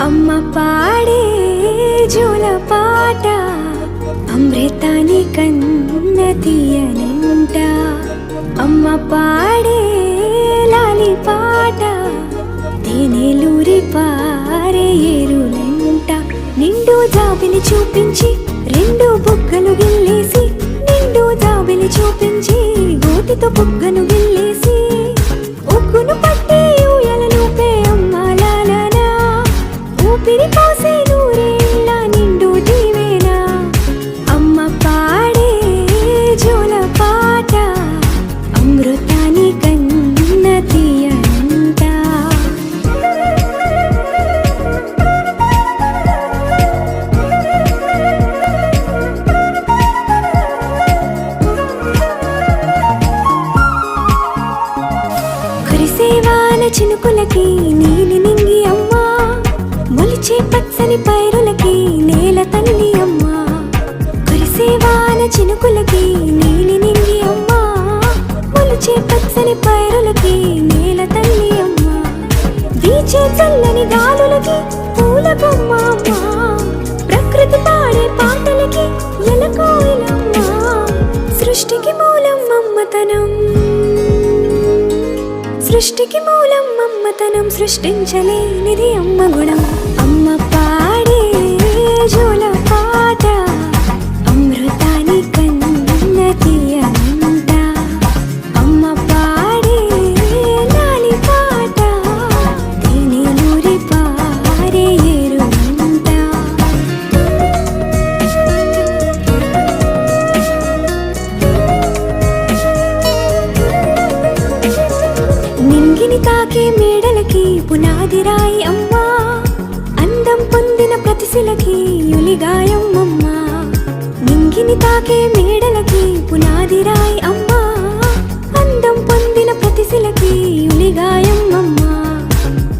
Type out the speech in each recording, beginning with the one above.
అమ్మ పాడే జోల పాట అమృతాని కన్న తీయనంట. అమ్మ పాడే లాలి పాట తేనెలూరి పారే ఏరులంట. నిండు జాబిలి చూపించి రెండు బుగ్గలు గిల్లేసి, నిండు జాబిలి చూపించి గోటితో బుగ్గను గిల్లేసి, ఉగ్గును పట్టి ఊయలలోపే అమ్మ లాలనా, ఊపిరి పోసే నూరేళ్ళ నిండు దీవేనా. అమ్మ పాడే జోల పాట అమృతాని కన్న తీయనంట. కురిసేవాన చినుకులకి నీలి నింగి అమ్మ, మొలిచే పచ్చని పైరులకి నేల తల్లి అమ్మ. కురిసేవాన చినుకులకి నీలి నింగి అమ్మ, మొలిచే పచ్చని పైరులకి నేల తల్లి అమ్మ. వీచే చల్లని గాలులకి పూల బొమ్మ అమ్మ, ప్రకృతి పాడే పాటలకి ఎలకోయిలమ్మ. సృష్టికి మూలం అమ్మతనం, సృష్టికి మూలం అమ్మతనం, సృష్టించలేనిది అమ్మ గుణం. అమ్మ పాడే జోల పాట అమృతాని కన్న తీయనంట. అమ్మ పాడే లాలి పాట తేనెలూరి పారే ఏరులంట. నింగిని తాకే మేడలకి పునాది రాయి అమ్మ, అందం పొందిన ప్రతిశిలకి యులిగాయం అమ్మ. నింగిని తాకే మేడలకి పునాది రాయి అమ్మ, అందం పొందిన ప్రతిశిలకి యులిగాయం అమ్మ.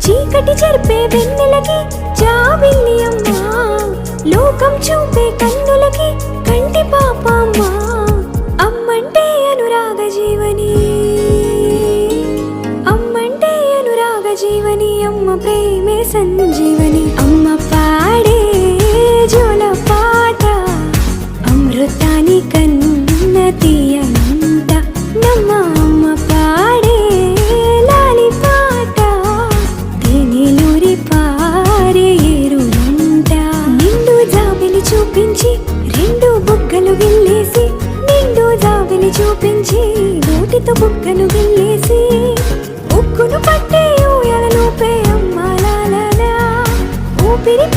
చీకటి చెరిపే వెన్నెలకి జాబిల్లి అమ్మ, లోకం చూపే కన్నులకి కంటి పాప అమ్మ. అమ్మంటే అనురాగ జీవని, అమ్మంటే అనురాగ జీవని, అమ్మ ప్రేమే సంజీవని. అమ్మ పాడే జోల పాట అమృతాని కన్న తీయనంట. నమ్మ అమ్మ పాడే లాలి పాట తేనెలూరి పారే ఏరులంట. నిండు జాబిలి చూపించి రెండు బుగ్గలు గిల్లేసి, నిండు జాబిలి చూపించి గోటితో బుగ్గను గిల్లేసి, ఉగ్గును పట్టి ఊయలలోపే అమ్మ లాలనా, ఊపిరి